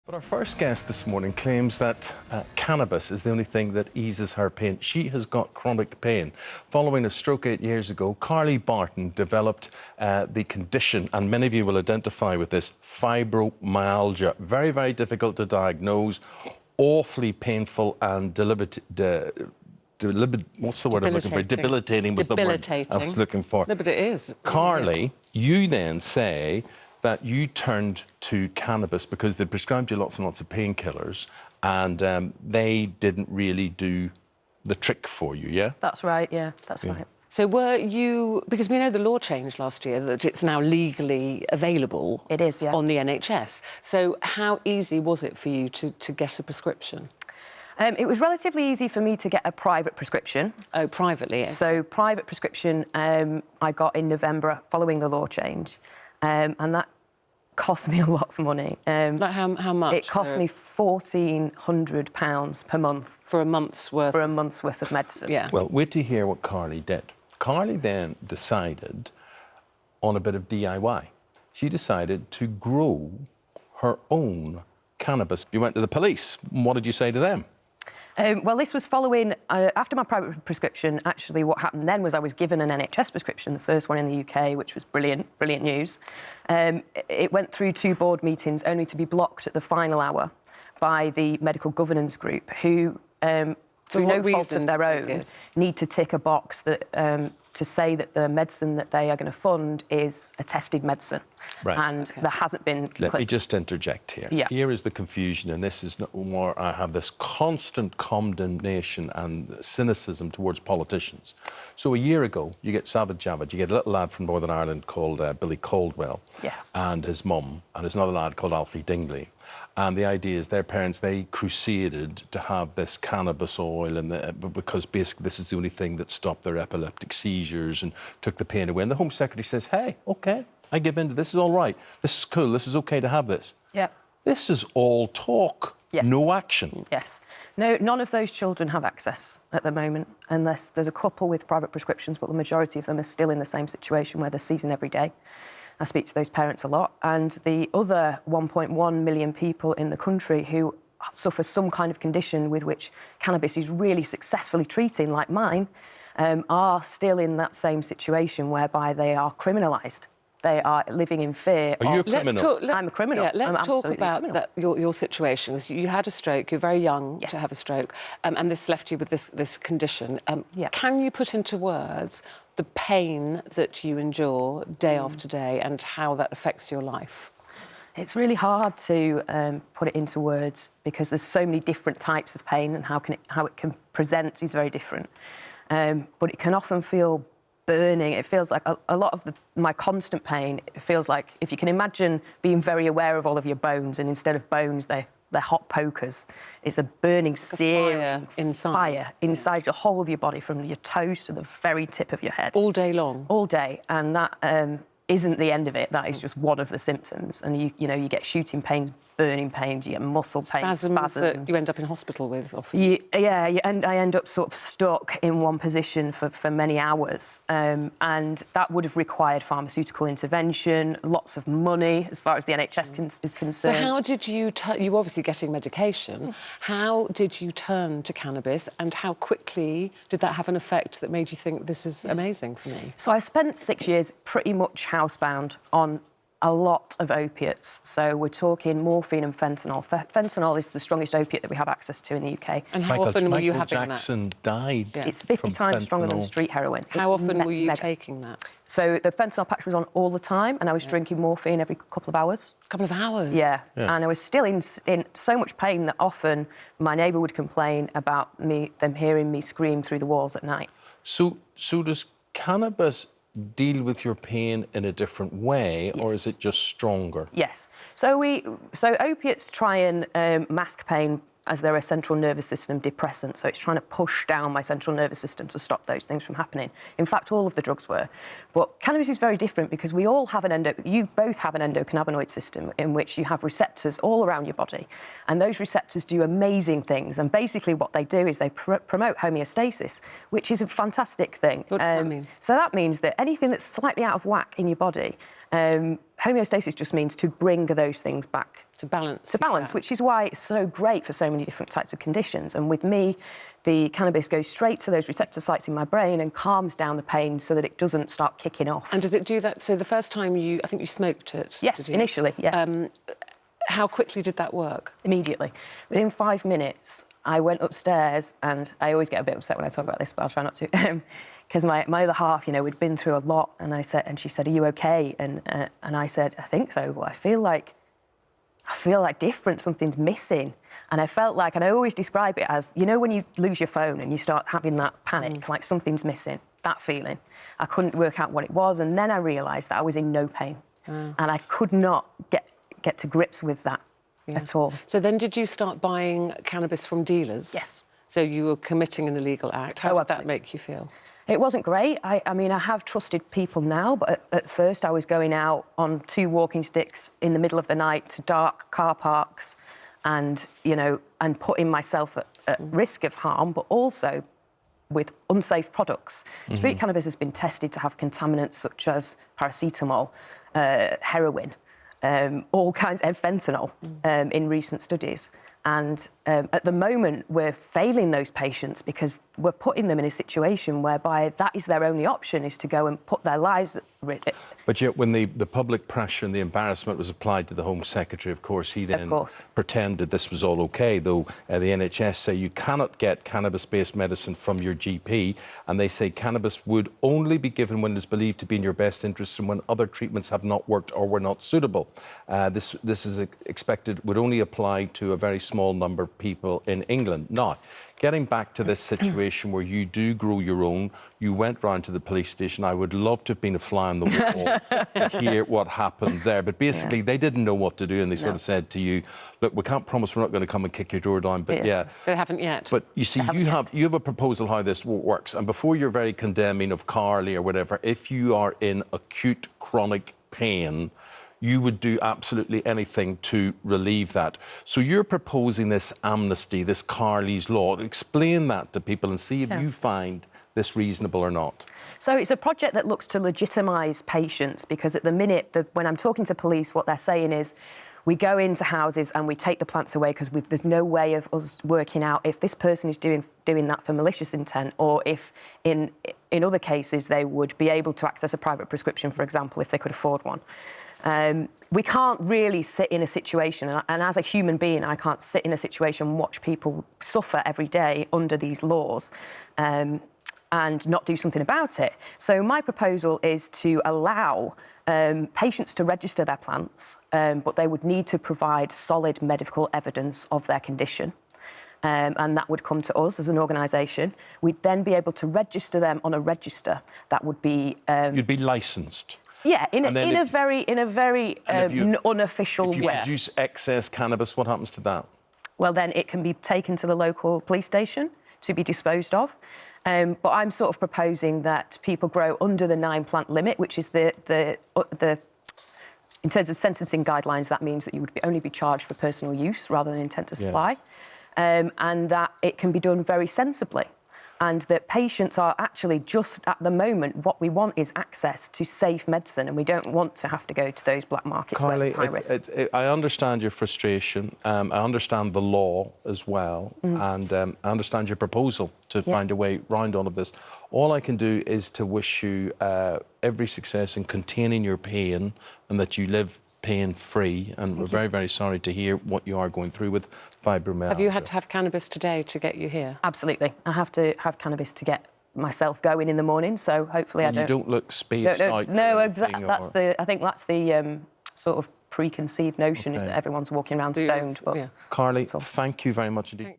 But our first guest this morning claims that cannabis is the only thing that eases her pain. She has got chronic pain. Following a stroke 8 years ago, Barton developed the condition, and many of you will identify with this, fibromyalgia. Very, very difficult to diagnose, awfully painful and what's the word I'm looking for? Debilitating was the word I was looking for. No, but it is. Carly, you then say that you turned to cannabis because they prescribed you lots and lots of painkillers and they didn't really do the trick for you, yeah? That's right, yeah, that's right. So were you... Because we know the law changed last year, that it's now legally available... It is, yeah. ...on the NHS. So how easy was it for you to get a prescription? It was relatively easy for me to get a private prescription. Oh, privately? Yeah. So private prescription I got in November following the law change. And that cost me a lot of money. Like how much? It cost me £1,400 per month. For a month's worth? For a month's worth of medicine. Yeah. Well, wait to hear what Carly did. Carly then decided on a bit of DIY. She decided to grow her own cannabis. You went to the police. What did you say to them? Well, this was following, after my private prescription, actually what happened then was I was given an NHS prescription, the first one in the UK, which was brilliant news. It went through 2 board meetings only to be blocked at the final hour by the medical governance group who, through no fault of their own, need to tick a box that to say that the medicine that they are going to fund is a tested medicine. Right. And there hasn't been... Let me just interject here. Yeah. Here is the confusion, and this is no more... I have this constant condemnation and cynicism towards politicians. So a year ago, you get Savage Javid, you get a little lad from Northern Ireland called Billy Caldwell. Yes. And his mum, and there's another lad called Alfie Dingley. And the idea is their parents, they crusaded to have this cannabis oil because basically this is the only thing that stopped their epileptic seizures and took the pain away. And the Home Secretary says, hey, OK, I give in to this, is all right. This is cool, this is OK to have this. Yeah. This is all talk, yes. No action. Yes. No, none of those children have access at the moment, unless there's a couple with private prescriptions, but the majority of them are still in the same situation where they're seizing every day. I speak to those parents a lot. And the other 1.1 million people in the country who suffer some kind of condition with which cannabis is really successfully treating, like mine, are still in that same situation whereby they are criminalised. They are living in fear. Are you a criminal? I'm a criminal. Yeah, let's talk about your situation. You had a stroke, you're very young yes. to have a stroke, and this left you with this condition. Yeah. Can you put into words the pain that you endure day after day and how that affects your life? It's really hard to put it into words because there's so many different types of pain, and how it can present is very different. But it can often feel burning. It feels like a lot of my constant pain, it feels like, if you can imagine being very aware of all of your bones, and instead of bones, they're hot pokers. It's a burning, searing fire inside the whole of your body, from your toes to the very tip of your head. All day long? All day. And that isn't the end of it. That is just one of the symptoms. And, you know, you get shooting pains, burning pains, you get muscle pains, spasms. That you end up in hospital with often? Yeah, and I end up sort of stuck in one position for many hours. And that would have required pharmaceutical intervention, lots of money, as far as the NHS is concerned. So how did you... You were obviously getting medication. How did you turn to cannabis, and how quickly did that have an effect that made you think, this is amazing for me? So I spent 6 years pretty much housebound on a lot of opiates. So we're talking morphine and fentanyl. Fentanyl is the strongest opiate that we have access to in the UK. And how often were you having Michael Jackson died. Yeah. It's 50 times stronger than street heroin. How often were you taking that? So the fentanyl patch was on all the time, and I was drinking morphine every couple of hours. A couple of hours? Yeah. And I was still in so much pain that often my neighbour would complain about them hearing me scream through the walls at night. So does cannabis deal with your pain in a different way, or is it just stronger? Yes. So opiates try and mask pain as they're a central nervous system depressant. So it's trying to push down my central nervous system to stop those things from happening. In fact, all of the drugs were. But cannabis is very different because we all have you both have an endocannabinoid system in which you have receptors all around your body. And those receptors do amazing things. And basically what they do is they promote homeostasis, which is a fantastic thing. What does that mean? So that means that anything that's slightly out of whack in your body, homeostasis just means to bring those things back. To balance. To balance, which is why it's so great for so many different types of conditions. And with me, the cannabis goes straight to those receptor sites in my brain and calms down the pain so that it doesn't start kicking off. And does it do that? So the first time I think you smoked it? Yes, initially, yes. How quickly did that work? Immediately. Within 5 minutes, I went upstairs, and I always get a bit upset when I talk about this, but I'll try not to. Because my other half, you know, we'd been through a lot, and she said, "Are you okay?" And I said, "I think so, but I feel like different, something's missing." And I felt like, and I always describe it as, you know, when you lose your phone and you start having that panic, like something's missing, that feeling. I couldn't work out what it was, and then I realised that I was in no pain, and I could not get to grips with that at all. So then did you start buying cannabis from dealers? Yes. So you were committing an illegal act. How did that make you feel? It wasn't great. I mean, I have trusted people now, but at first I was going out on 2 walking sticks in the middle of the night to dark car parks and, you know, and putting myself at risk of harm, but also with unsafe products. Street cannabis has been tested to have contaminants such as paracetamol, heroin, all kinds of fentanyl in recent studies. And at the moment, we're failing those patients because we're putting them in a situation whereby that is their only option, is to go and put their lives at risk. But yet, when the public pressure and the embarrassment was applied to the Home Secretary, of course, he then pretended this was all OK, though the NHS say you cannot get cannabis-based medicine from your GP, and they say cannabis would only be given when it is believed to be in your best interest and when other treatments have not worked or were not suitable. This is expected would only apply to a very small number of people in England. Now, getting back to this situation where you do grow your own, you went round to the police station. I would love to have been a fly on the wall to hear what happened there. But basically, they didn't know what to do, and they sort of said to you, "Look, we can't promise we're not going to come and kick your door down." But they haven't yet. But you see, you have a proposal how this works, and before you're very condemning of Carly or whatever, if you are in acute chronic pain, you would do absolutely anything to relieve that. So you're proposing this amnesty, this Carly's Law. Explain that to people and see if you find this reasonable or not. So it's a project that looks to legitimise patients, because at the minute, when I'm talking to police, what they're saying is, we go into houses and we take the plants away because there's no way of us working out if this person is doing that for malicious intent, or if in other cases they would be able to access a private prescription, for example, if they could afford one. We can't really sit in a situation, and as a human being, I can't sit in a situation and watch people suffer every day under these laws and not do something about it. So my proposal is to allow patients to register their plants, but they would need to provide solid medical evidence of their condition. And that would come to us as an organisation. We'd then be able to register them on a register that would be... You'd be licensed. Yeah, in a very unofficial way. If you produce excess cannabis, what happens to that? Well, then it can be taken to the local police station to be disposed of. But I'm sort of proposing that people grow under the 9-plant limit, which is the in terms of sentencing guidelines, that means that you would only be charged for personal use rather than intent to supply, and that it can be done very sensibly. And that patients are actually just at the moment, what we want is access to safe medicine, and we don't want to have to go to those black markets where it's high risk. I understand your frustration. I understand the law as well, and I understand your proposal to find a way round all of this. All I can do is to wish you every success in containing your pain, and that you live pain-free, and we're very, very sorry to hear what you are going through with fibromyalgia. Have you had to have cannabis today to get you here? Absolutely. I have to have cannabis to get myself going in the morning, so hopefully I don't... You don't look spaced out. No, I think that's the sort of preconceived notion, is that everyone's walking around stoned. But Carly, thank you very much indeed.